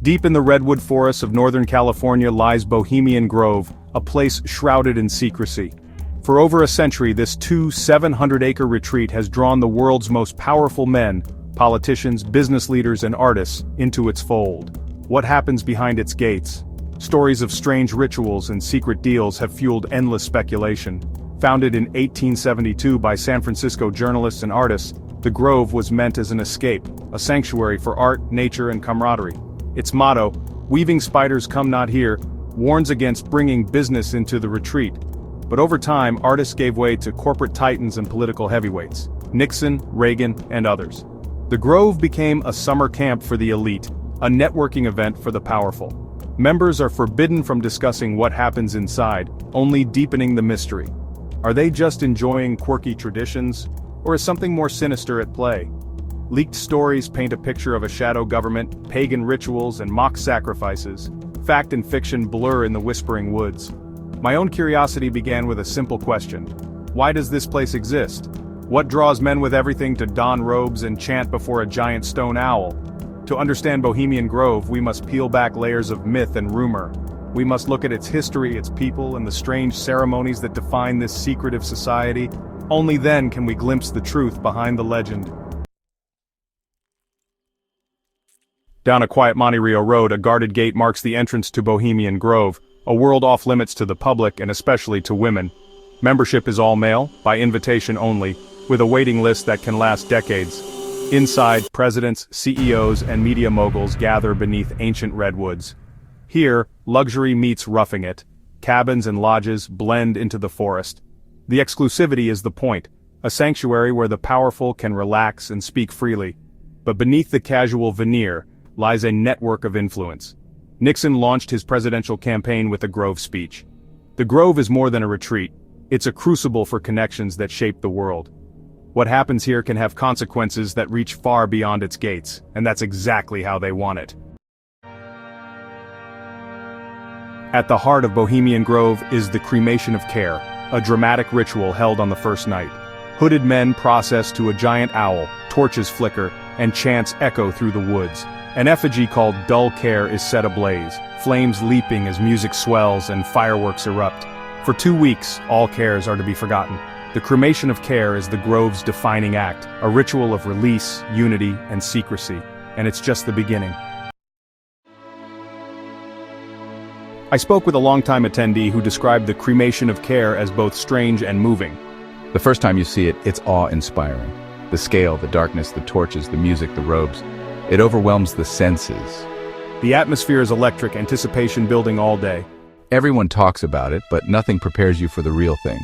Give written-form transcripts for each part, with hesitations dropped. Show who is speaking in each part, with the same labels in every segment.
Speaker 1: Deep in the redwood forests of Northern California lies Bohemian Grove, a place shrouded in secrecy. For over a century, this 700-acre retreat has drawn the world's most powerful men, politicians, business leaders, and artists, into its fold. What happens behind its gates? Stories of strange rituals and secret deals have fueled endless speculation. Founded in 1872 by San Francisco journalists and artists, the Grove was meant as an escape, a sanctuary for art, nature, and camaraderie. Its motto, "Weaving spiders come not here," warns against bringing business into the retreat. But over time, artists gave way to corporate titans and political heavyweights, Nixon, Reagan, and others. The Grove became a summer camp for the elite, a networking event for the powerful. Members are forbidden from discussing what happens inside, only deepening the mystery. Are they just enjoying quirky traditions, or is something more sinister at play? Leaked stories paint a picture of a shadow government, pagan rituals, and mock sacrifices. Fact and fiction blur in the whispering woods. My own curiosity began with a simple question. Why does this place exist? What draws men with everything to don robes and chant before a giant stone owl? To understand Bohemian Grove, we must peel back layers of myth and rumor. We must look at its history, its people, and the strange ceremonies that define this secretive society. Only then can we glimpse the truth behind the legend. Down a quiet Monterey Road, a guarded gate marks the entrance to Bohemian Grove, a world off limits to the public and especially to women. Membership is all male, by invitation only, with a waiting list that can last decades. Inside, presidents, CEOs, and media moguls gather beneath ancient redwoods. Here, luxury meets roughing it. Cabins and lodges blend into the forest. The exclusivity is the point, a sanctuary where the powerful can relax and speak freely. But beneath the casual veneer lies a network of influence. Nixon launched his presidential campaign with the Grove speech. The Grove is more than a retreat, it's a crucible for connections that shape the world. What happens here can have consequences that reach far beyond its gates, and that's exactly how they want it. At the heart of Bohemian Grove is the Cremation of Care, a dramatic ritual held on the first night. Hooded men process to a giant owl, torches flicker, and chants echo through the woods. An effigy called Dull Care is set ablaze, flames leaping as music swells and fireworks erupt. For 2 weeks, all cares are to be forgotten. The Cremation of Care is the Grove's defining act, a ritual of release, unity, and secrecy, and it's just the beginning. I spoke with a longtime attendee who described the Cremation of Care as both strange and moving.
Speaker 2: The first time you see it, it's awe-inspiring. The scale, the darkness, the torches, the music, the robes. It overwhelms the senses.
Speaker 1: The atmosphere is electric, anticipation building all day.
Speaker 2: Everyone talks about it, but nothing prepares you for the real thing.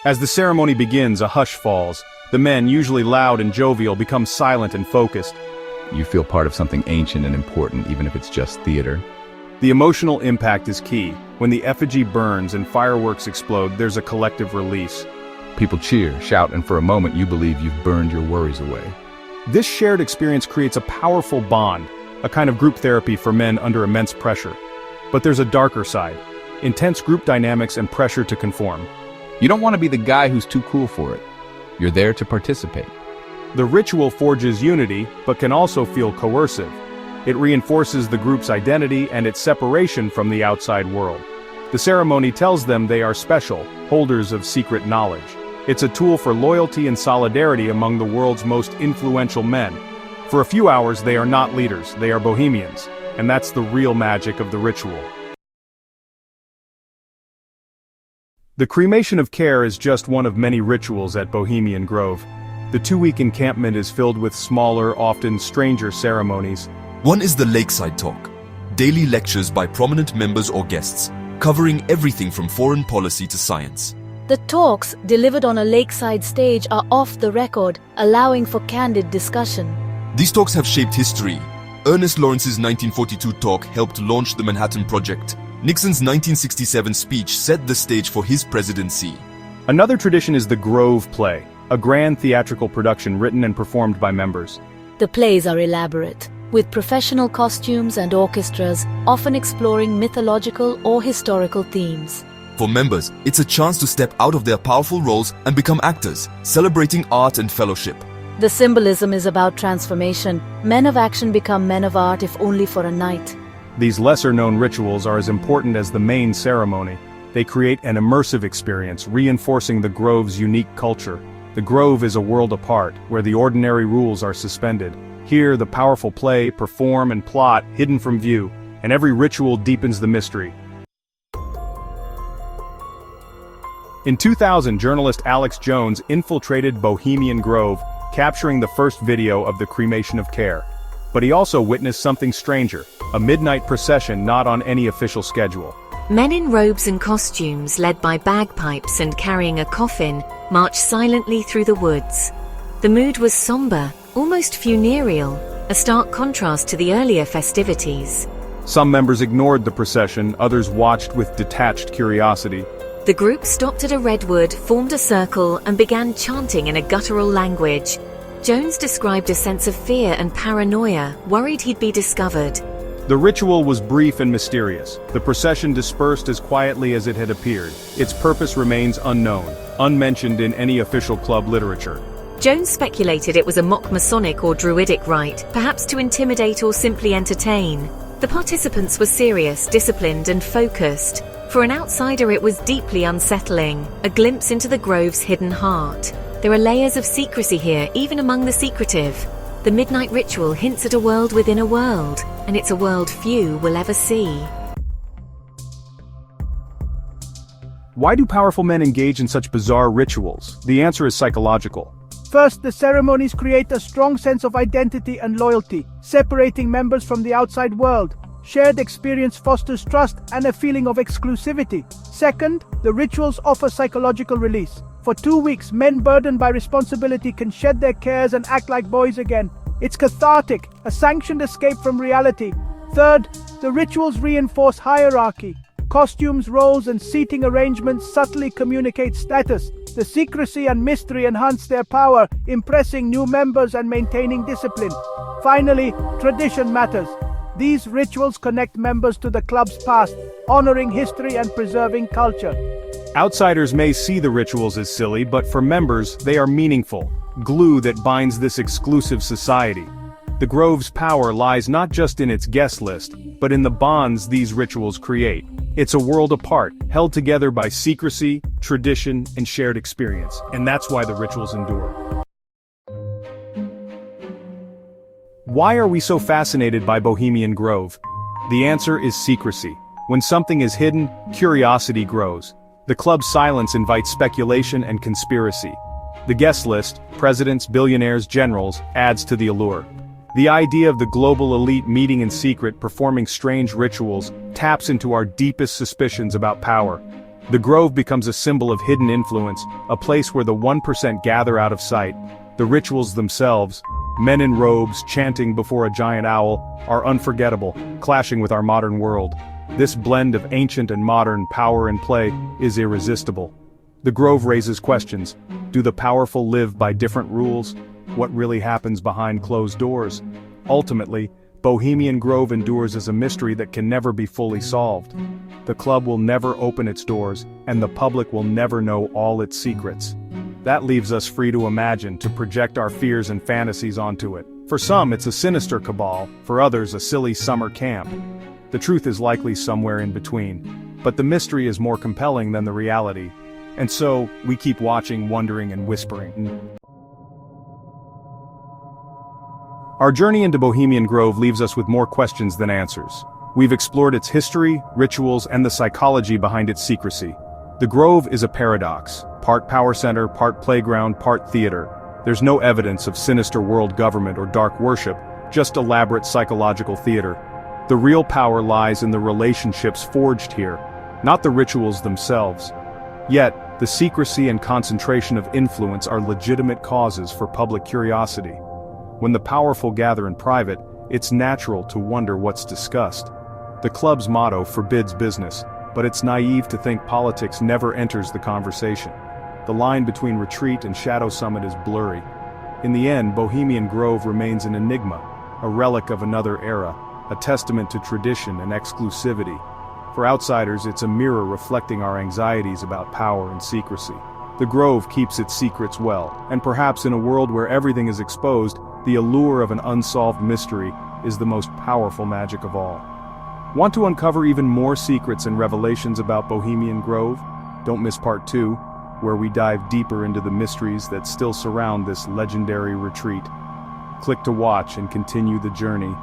Speaker 1: As the ceremony begins, a hush falls. The men, usually loud and jovial, become silent and focused.
Speaker 2: You feel part of something ancient and important, even if it's just theater.
Speaker 1: The emotional impact is key. When the effigy burns and fireworks explode, there's a collective release.
Speaker 2: People cheer, shout, and for a moment you believe you've burned your worries away.
Speaker 1: This shared experience creates a powerful bond, a kind of group therapy for men under immense pressure. But there's a darker side. Intense group dynamics and pressure to conform.
Speaker 2: You don't want to be the guy who's too cool for it. You're there to participate.
Speaker 1: The ritual forges unity, but can also feel coercive. It reinforces the group's identity and its separation from the outside world. The ceremony tells them they are special, holders of secret knowledge. It's a tool for loyalty and solidarity among the world's most influential men. For a few hours they are not leaders, they are bohemians, and that's the real magic of the ritual. The Cremation of Care is just one of many rituals at Bohemian Grove. The 2-week encampment is filled with smaller, often stranger ceremonies.
Speaker 3: One is the Lakeside Talk, daily lectures by prominent members or guests, covering everything from foreign policy to science.
Speaker 4: The talks, delivered on a lakeside stage, are off the record, allowing for candid discussion.
Speaker 3: These talks have shaped history. Ernest Lawrence's 1942 talk helped launch the Manhattan Project. Nixon's 1967 speech set the stage for his presidency.
Speaker 1: Another tradition is the Grove Play, a grand theatrical production written and performed by members.
Speaker 4: The plays are elaborate, with professional costumes and orchestras, often exploring mythological or historical themes.
Speaker 3: For members, it's a chance to step out of their powerful roles and become actors, celebrating art and fellowship.
Speaker 4: The symbolism is about transformation. Men of action become men of art if only for a night.
Speaker 1: These lesser-known rituals are as important as the main ceremony. They create an immersive experience, reinforcing the Grove's unique culture. The Grove is a world apart, where the ordinary rules are suspended. Here, the powerful play, perform, and plot, hidden from view, and every ritual deepens the mystery. In 2000, journalist Alex Jones infiltrated Bohemian Grove, capturing the first video of the Cremation of Care. But he also witnessed something stranger, a midnight procession not on any official schedule.
Speaker 5: Men in robes and costumes, led by bagpipes and carrying a coffin, marched silently through the woods. The mood was somber, almost funereal, a stark contrast to the earlier festivities.
Speaker 1: Some members ignored the procession, others watched with detached curiosity.
Speaker 5: The group stopped at a redwood, formed a circle, and began chanting in a guttural language. Jones described a sense of fear and paranoia, worried he'd be discovered.
Speaker 1: The ritual was brief and mysterious. The procession dispersed as quietly as it had appeared. Its purpose remains unknown, unmentioned in any official club literature.
Speaker 5: Jones speculated it was a mock Masonic or Druidic rite, perhaps to intimidate or simply entertain. The participants were serious, disciplined, and focused. For an outsider, it was deeply unsettling, a glimpse into the Grove's hidden heart. There are layers of secrecy here, even among the secretive. The midnight ritual hints at a world within a world, and it's a world few will ever see.
Speaker 1: Why do powerful men engage in such bizarre rituals? The answer is psychological.
Speaker 6: First, the ceremonies create a strong sense of identity and loyalty, separating members from the outside world. Shared experience fosters trust and a feeling of exclusivity. Second, the rituals offer psychological release. For 2 weeks, men burdened by responsibility can shed their cares and act like boys again. It's cathartic, a sanctioned escape from reality. Third, the rituals reinforce hierarchy. Costumes, roles, and seating arrangements subtly communicate status. The secrecy and mystery enhance their power, impressing new members and maintaining discipline. Finally, tradition matters. These rituals connect members to the club's past, honoring history and preserving culture.
Speaker 1: Outsiders may see the rituals as silly, but for members, they are meaningful, glue that binds this exclusive society. The Grove's power lies not just in its guest list, but in the bonds these rituals create. It's a world apart, held together by secrecy, tradition, and shared experience, and that's why the rituals endure. Why are we so fascinated by Bohemian Grove? The answer is secrecy. When something is hidden, curiosity grows. The club's silence invites speculation and conspiracy. The guest list, presidents, billionaires, generals, adds to the allure. The idea of the global elite meeting in secret, performing strange rituals, taps into our deepest suspicions about power. The Grove becomes a symbol of hidden influence, a place where the 1% gather out of sight. The rituals themselves, men in robes chanting before a giant owl, are unforgettable, clashing with our modern world. This blend of ancient and modern power and play is irresistible. The Grove raises questions. Do the powerful live by different rules? What really happens behind closed doors? Ultimately, Bohemian Grove endures as a mystery that can never be fully solved. The club will never open its doors, and the public will never know all its secrets. That leaves us free to imagine, to project our fears and fantasies onto it. For some, it's a sinister cabal, for others, a silly summer camp. The truth is likely somewhere in between, but the mystery is more compelling than the reality. And so, we keep watching, wondering, and whispering. Our journey into Bohemian Grove leaves us with more questions than answers. We've explored its history, rituals, and the psychology behind its secrecy. The Grove is a paradox, part power center, part playground, part theater. There's no evidence of sinister world government or dark worship, just elaborate psychological theater. The real power lies in the relationships forged here, not the rituals themselves. Yet, the secrecy and concentration of influence are legitimate causes for public curiosity. When the powerful gather in private, it's natural to wonder what's discussed. The club's motto forbids business, but it's naive to think politics never enters the conversation. The line between retreat and Shadow Summit is blurry. In the end, Bohemian Grove remains an enigma, a relic of another era, a testament to tradition and exclusivity. For outsiders, it's a mirror reflecting our anxieties about power and secrecy. The Grove keeps its secrets well, and perhaps in a world where everything is exposed, the allure of an unsolved mystery is the most powerful magic of all. Want to uncover even more secrets and revelations about Bohemian Grove? Don't miss part 2, where we dive deeper into the mysteries that still surround this legendary retreat. Click to watch and continue the journey.